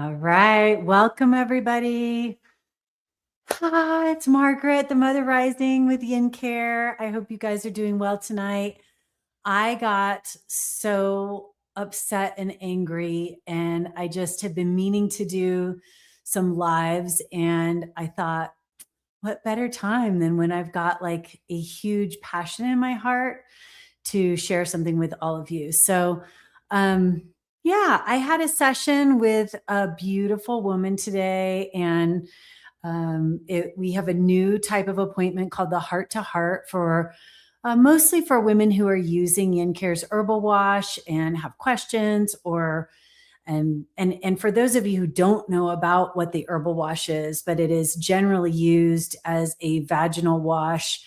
All right. Welcome, everybody. Hi, it's Margaret, the Mother Rising with Yin-care. I hope you guys are doing well tonight. I got so upset and angry, and I just have been meaning to do some lives. And I thought, what better time than when I've got like a huge passion in my heart to share something with all of you. So, um, yeah, I had a session with a beautiful woman today, and we have a new type of appointment called the Heart to Heart for mostly for women who are using Yin-care's herbal wash and have questions, or and for those of you who don't know about what the herbal wash is, but it is generally used as a vaginal wash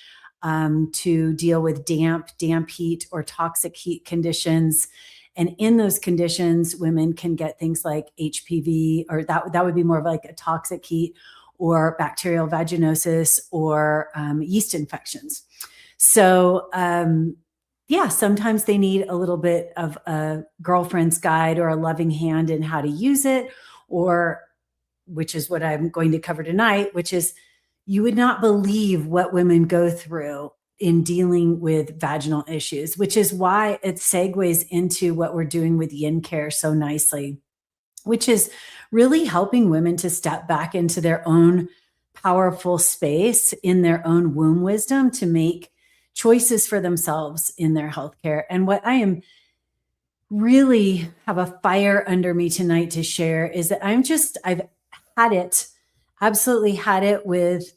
to deal with damp heat, or toxic heat conditions. And in those conditions, women can get things like HPV, or that would be more of like a toxic heat, or bacterial vaginosis, or yeast infections. So, yeah, sometimes they need a little bit of a girlfriend's guide or a loving hand in how to use it, or which is what I'm going to cover tonight, which is you would not believe what women go through in dealing with vaginal issues, which is why it segues into what we're doing with Yin-care so nicely, which is really helping women to step back into their own powerful space in their own womb wisdom to make choices for themselves in their healthcare. And what I am really have a fire under me tonight to share is that I've had it, absolutely had it with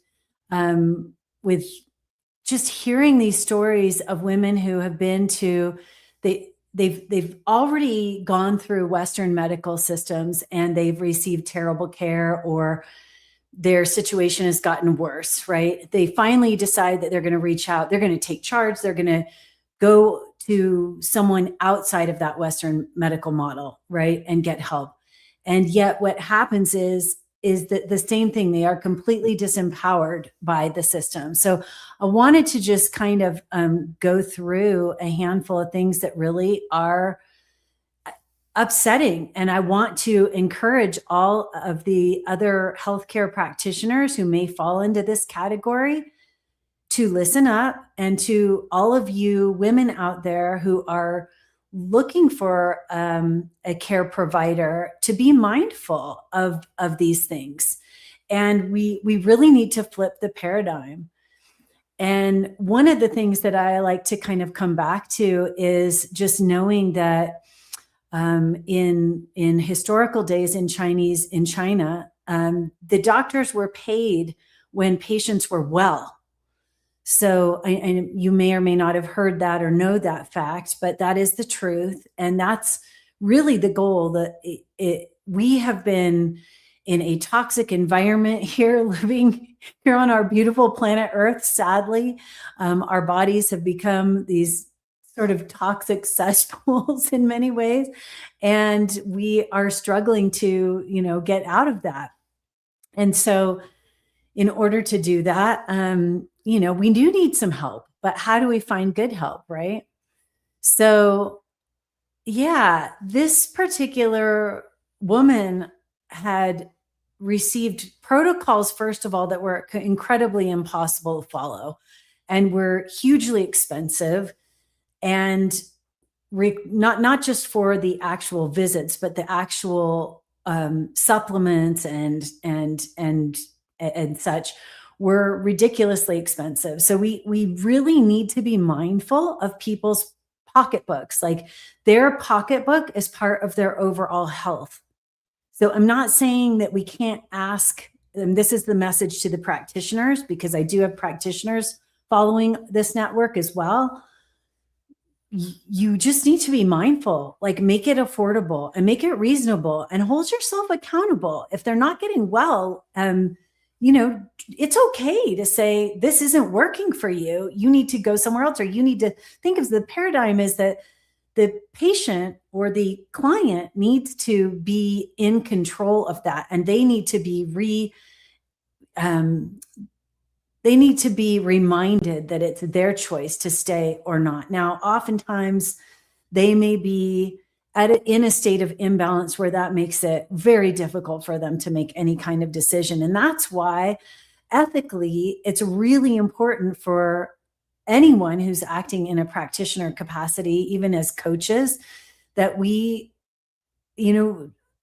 just hearing these stories of women who have been to they've already gone through Western medical systems and they've received terrible care, or their situation has gotten worse, right? They finally decide that they're going to reach out, they're going to take charge, they're going to go to someone outside of that Western medical model, right? And get help. And yet what happens is that the same thing, they are completely disempowered by the system. So I wanted to just kind of go through a handful of things that really are upsetting. And I want to encourage all of the other healthcare practitioners who may fall into this category to listen up, and to all of you women out there who are looking for a care provider to be mindful of these things. And we really need to flip the paradigm. And one of the things that I like to kind of come back to is just knowing that in historical days in China, the doctors were paid when patients were well. So, and you may or may not have heard that or know that fact, but that is the truth. And that's really the goal. That we have been in a toxic environment here, living here on our beautiful planet Earth. Sadly, our bodies have become these sort of toxic cesspools in many ways, and we are struggling to, get out of that. And so, in order to do that, we do need some help, but how do we find good help, right? So, yeah, this particular woman had received protocols, first of all, that were incredibly impossible to follow and were hugely expensive, and not just for the actual visits, but the actual supplements and such were ridiculously expensive. So we really need to be mindful of people's pocketbooks. Like, their pocketbook is part of their overall health. So I'm not saying that we can't ask, and this is the message to the practitioners, because I do have practitioners following this network as well. You just need to be mindful, like make it affordable and make it reasonable, and hold yourself accountable. If they're not getting well, it's okay to say, this isn't working for you. You need to go somewhere else, or you need to think of the paradigm is that the patient or the client needs to be in control of that. And they need to be they need to be reminded that it's their choice to stay or not. Now, oftentimes they may be in a state of imbalance where that makes it very difficult for them to make any kind of decision. And that's why ethically, it's really important for anyone who's acting in a practitioner capacity, even as coaches, that we,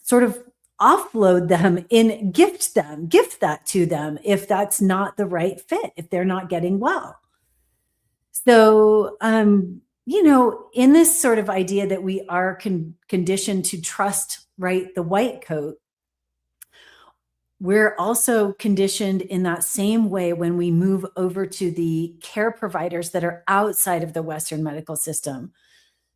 sort of offload them gift that to them if that's not the right fit, if they're not getting well. So, in this sort of idea that we are conditioned to trust, right, the white coat, we're also conditioned in that same way when we move over to the care providers that are outside of the Western medical system.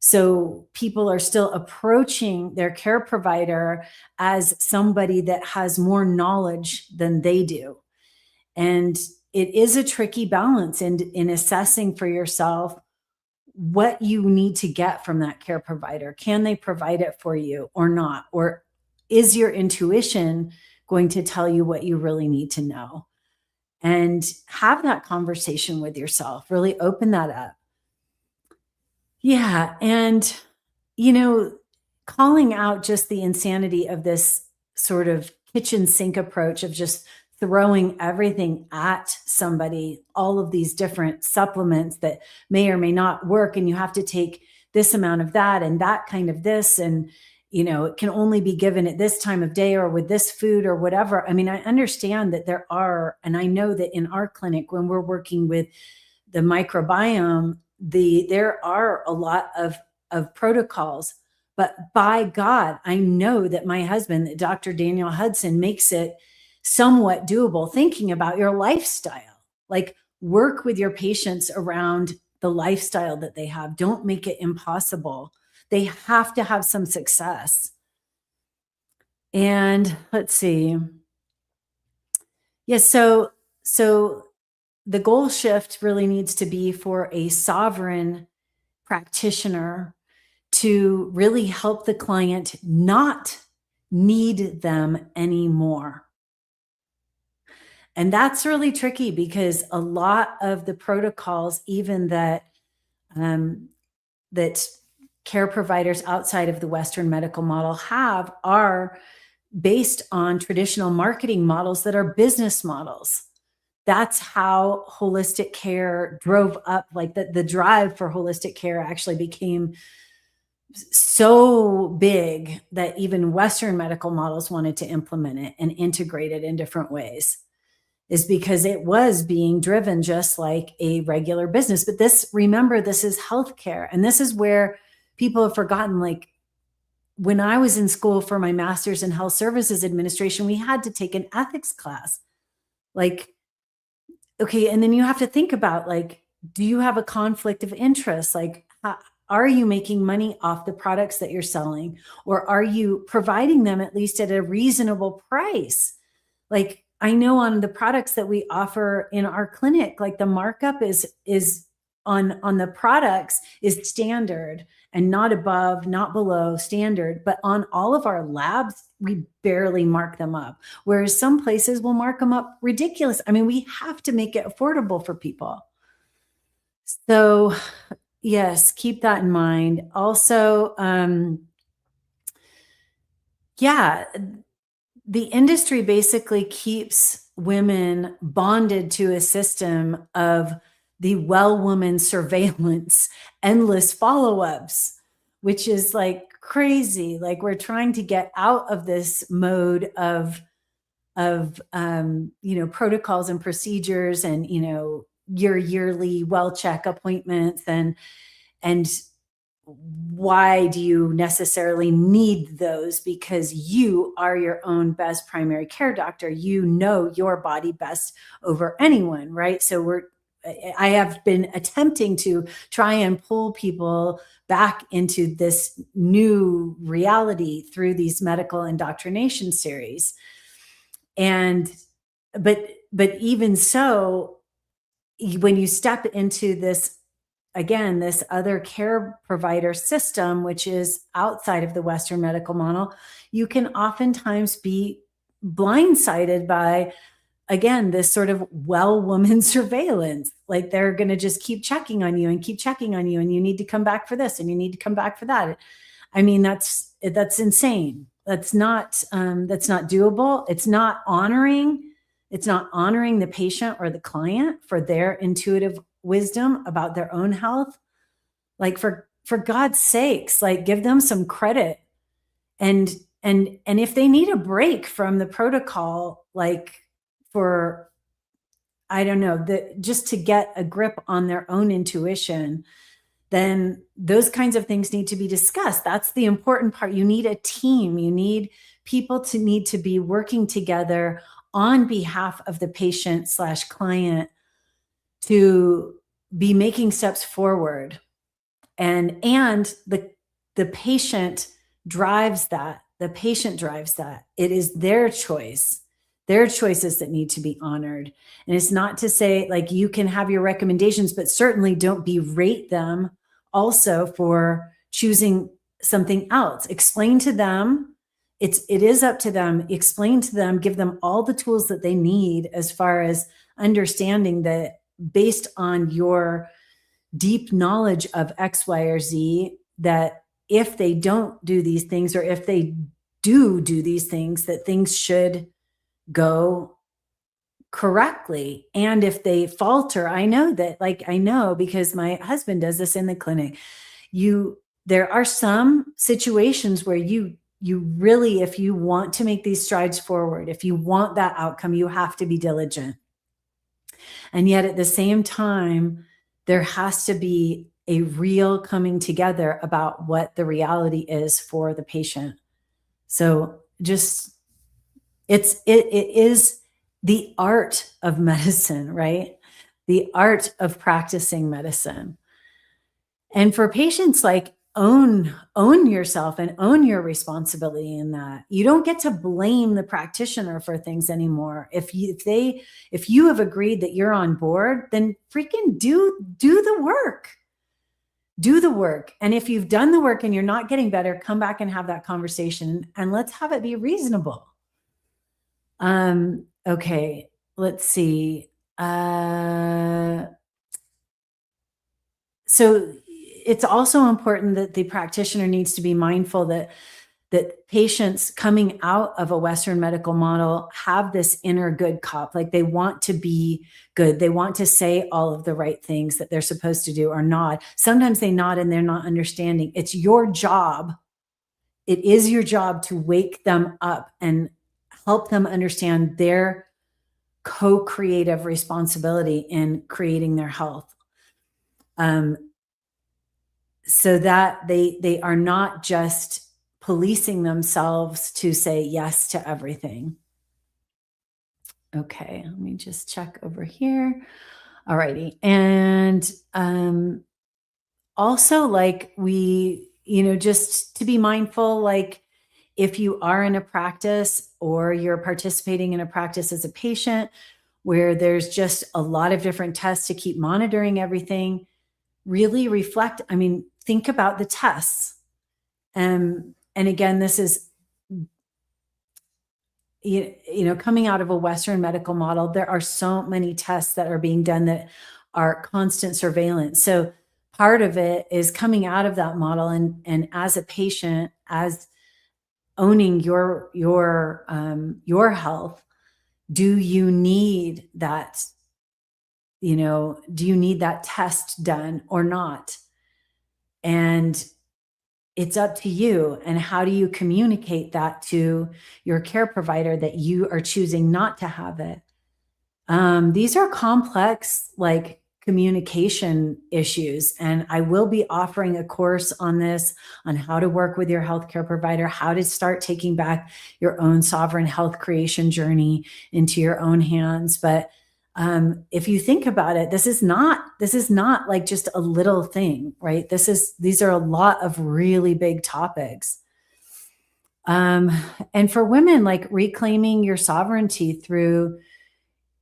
So people are still approaching their care provider as somebody that has more knowledge than they do. And it is a tricky balance in assessing for yourself what you need to get from that care provider. Can they provide it for you or not? Or is your intuition going to tell you what you really need to know? And have that conversation with yourself. Really open that up. Yeah. And, calling out just the insanity of this sort of kitchen sink approach of just throwing everything at somebody, all of these different supplements that may or may not work. And you have to take this amount of that and that kind of this. And, it can only be given at this time of day or with this food or whatever. I mean, I understand that there are, and I know that in our clinic, when we're working with the microbiome, there are a lot of protocols, but by God, I know that my husband, Dr. Daniel Hudson, makes it somewhat doable, thinking about your lifestyle. Like, work with your patients around the lifestyle that they have. Don't make it impossible. They have to have some success. And let's see. Yes, so the goal shift really needs to be for a sovereign practitioner to really help the client not need them anymore. And that's really tricky because a lot of the protocols, even that care providers outside of the Western medical model have, are based on traditional marketing models that are business models. That's how holistic care drove up, like the drive for holistic care actually became so big that even Western medical models wanted to implement it and integrate it in different ways, is because it was being driven just like a regular business. But remember, this is healthcare. And this is where people have forgotten, like, when I was in school for my master's in health services administration, we had to take an ethics class. Like, okay, and then you have to think about, like, do you have a conflict of interest? Like, are you making money off the products that you're selling? Or are you providing them at least at a reasonable price? Like, I know on the products that we offer in our clinic, like, the markup is on the products is standard and not above, not below standard. But on all of our labs, we barely mark them up. Whereas some places will mark them up ridiculous. I mean, we have to make it affordable for people. So yes, keep that in mind. Also, the industry basically keeps women bonded to a system of the well woman surveillance, endless follow-ups, which is like crazy. Like, we're trying to get out of this mode of protocols and procedures and, your yearly well check appointments and why do you necessarily need those? Because you are your own best primary care doctor. You know your body best over anyone, right? So I have been attempting to try and pull people back into this new reality through these medical indoctrination series. But even so, when you step into this, again, this other care provider system, which is outside of the Western medical model, you can oftentimes be blindsided by, again, this sort of well woman surveillance. Like, they're going to just keep checking on you and keep checking on you. And you need to come back for this and you need to come back for that. I mean, that's insane. That's not doable. It's not honoring the patient or the client for their intuitive wisdom about their own health. Like, for God's sakes, like, give them some credit. And if they need a break from the protocol, like, for, I don't know, just to get a grip on their own intuition, then those kinds of things need to be discussed. That's the important part. You need a team. You need people to need to be working together on behalf of the patient/client to be making steps forward. And the patient drives that. The patient drives that. It is their choice, their choices that need to be honored. And it's not to say, like, you can have your recommendations, but certainly don't berate them also for choosing something else. Explain to them. It is up to them. Explain to them, give them all the tools that they need as far as understanding that based on your deep knowledge of X, Y, or Z, that if they don't do these things, or if they do these things, that things should go correctly. And if they falter, I know because my husband does this in the clinic. There are some situations where you really, if you want to make these strides forward, if you want that outcome, you have to be diligent. And yet at the same time, there has to be a real coming together about what the reality is for the patient. So just, it is the art of medicine, right? The art of practicing medicine. And for patients, like, own yourself and own your responsibility in that. You don't get to blame the practitioner for things anymore. If you have agreed that you're on board, then freaking do the work. Do the work. And if you've done the work and you're not getting better, come back and have that conversation, and let's have it be reasonable. Okay, let's see. So it's also important that the practitioner needs to be mindful that patients coming out of a Western medical model have this inner good cop. Like, they want to be good. They want to say all of the right things that they're supposed to do, or nod. Sometimes they nod and they're not understanding. It's your job. It is your job to wake them up and help them understand their co-creative responsibility in creating their health. So that they are not just policing themselves to say yes to everything. Okay, let me just check over here. All righty. And also, like, just to be mindful, like, if you are in a practice or you're participating in a practice as a patient where there's just a lot of different tests to keep monitoring everything, really reflect. I mean, think about the tests. And again, this is, coming out of a Western medical model, there are so many tests that are being done that are constant surveillance. So part of it is coming out of that model and as a patient, as owning your health. Do you need that? Do you need that test done or not? And it's up to you. And how do you communicate that to your care provider that you are choosing not to have it? These are complex, like, communication issues. And I will be offering a course on this, on how to work with your healthcare provider, how to start taking back your own sovereign health creation journey into your own hands. But if you think about it, this is not like just a little thing, right? These are a lot of really big topics. And for women, like, reclaiming your sovereignty through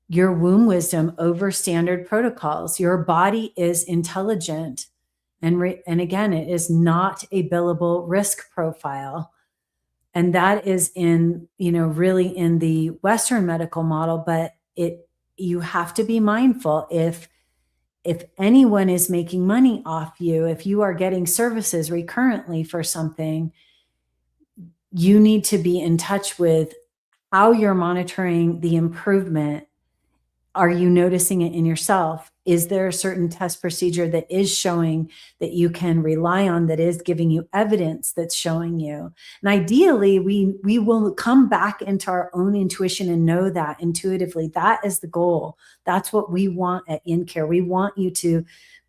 your womb wisdom over standard protocols. Your body is intelligent. And again, it is not a billable risk profile. And that is really in the Western medical model, but you have to be mindful if if anyone is making money off you, if you are getting services recurrently for something, you need to be in touch with how you're monitoring the improvement. Are you noticing it in yourself? Is there a certain test procedure that is showing that you can rely on, that is giving you evidence that's showing you? And ideally, we will come back into our own intuition and know that intuitively. That is the goal. That's what we want at Yin-care. We want you to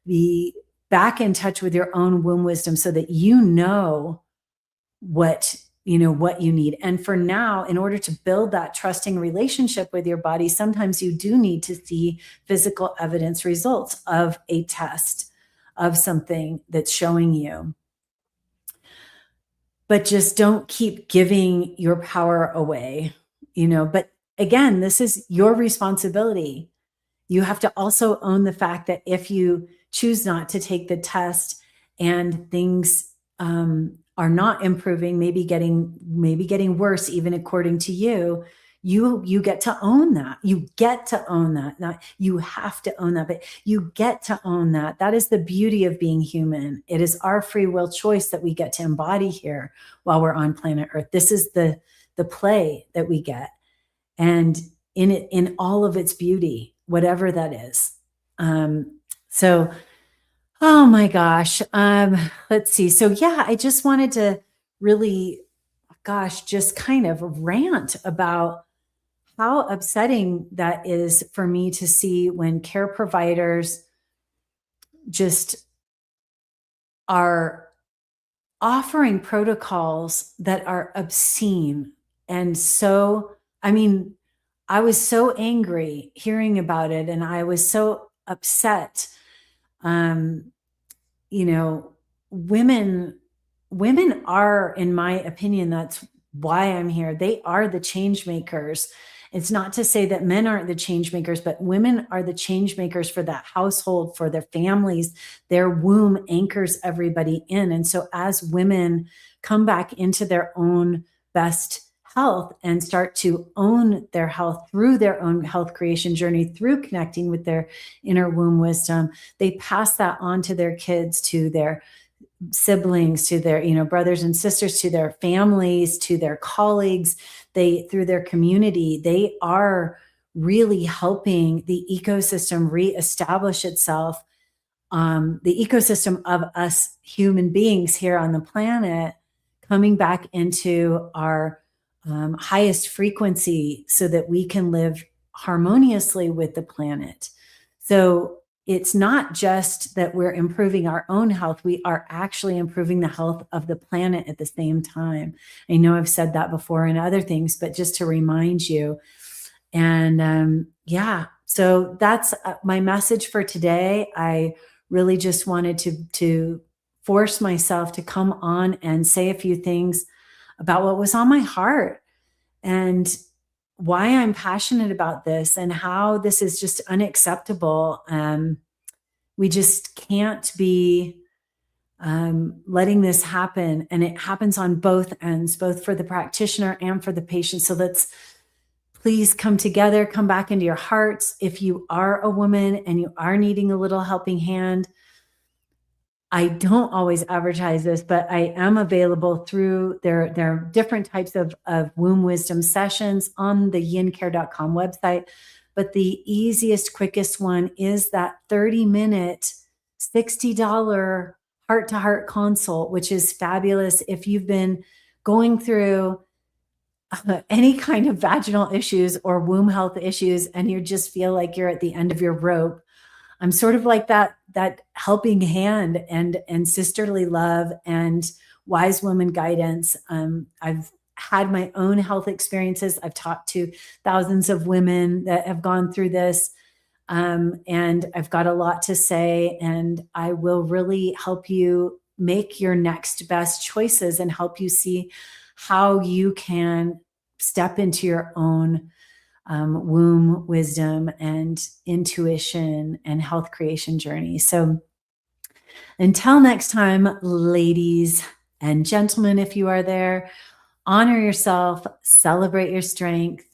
be back in touch with your own womb wisdom so that you know what you need. And for now, in order to build that trusting relationship with your body, sometimes you do need to see physical evidence results of a test of something that's showing you. But just don't keep giving your power away, but again, this is your responsibility. You have to also own the fact that if you choose not to take the test and things are not improving, maybe getting worse, even according to you, you get to own that. You get to own that. Not you have to own that, but you get to own that. That is the beauty of being human. It is our free will choice that we get to embody here while we're on planet Earth. This is the play that we get. And in all of its beauty, whatever that is. So, oh my gosh. Let's see. So yeah, I just wanted to really, just kind of rant about how upsetting that is for me to see when care providers just are offering protocols that are obscene. And so, I was so angry hearing about it, and I was so upset. Women are, in my opinion, that's why I'm here. They are the change makers. It's not to say that men aren't the change makers, but women are the change makers for that household, for their families. Their womb anchors everybody in. And so as women come back into their own best health and start to own their health through their own health creation journey, through connecting with their inner womb wisdom, they pass that on to their kids, to their siblings, to their brothers and sisters, to their families, to their colleagues. Through their community, they are really helping the ecosystem reestablish itself, the ecosystem of us human beings here on the planet, coming back into our highest frequency so that we can live harmoniously with the planet. So it's not just that we're improving our own health, we are actually improving the health of the planet at the same time. I know I've said that before in other things, but just to remind you. And so that's my message for today. I really just wanted to force myself to come on and say a few things about what was on my heart and why I'm passionate about this and how this is just unacceptable. We just can't be letting this happen. And it happens on both ends, both for the practitioner and for the patient. So let's please come together, come back into your hearts. If you are a woman and you are needing a little helping hand, I don't always advertise this, but I am available through there are different types of womb wisdom sessions on the yincare.com website. But the easiest, quickest one is that 30-minute, $60 heart-to-heart consult, which is fabulous if you've been going through any kind of vaginal issues or womb health issues and you just feel like you're at the end of your rope. I'm sort of like that helping hand and sisterly love and wise woman guidance. I've had my own health experiences. I've talked to thousands of women that have gone through this. And I've got a lot to say, and I will really help you make your next best choices and help you see how you can step into your own womb wisdom and intuition and health creation journey. So until next time, ladies and gentlemen, if you are there, honor yourself, celebrate your strength,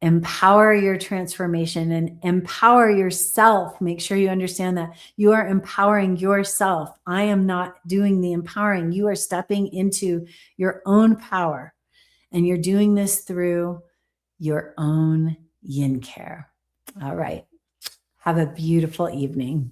empower your transformation and empower yourself. Make sure you understand that you are empowering yourself. I am not doing the empowering. You are stepping into your own power, and you're doing this through your own Yin-care. All right. Have a beautiful evening.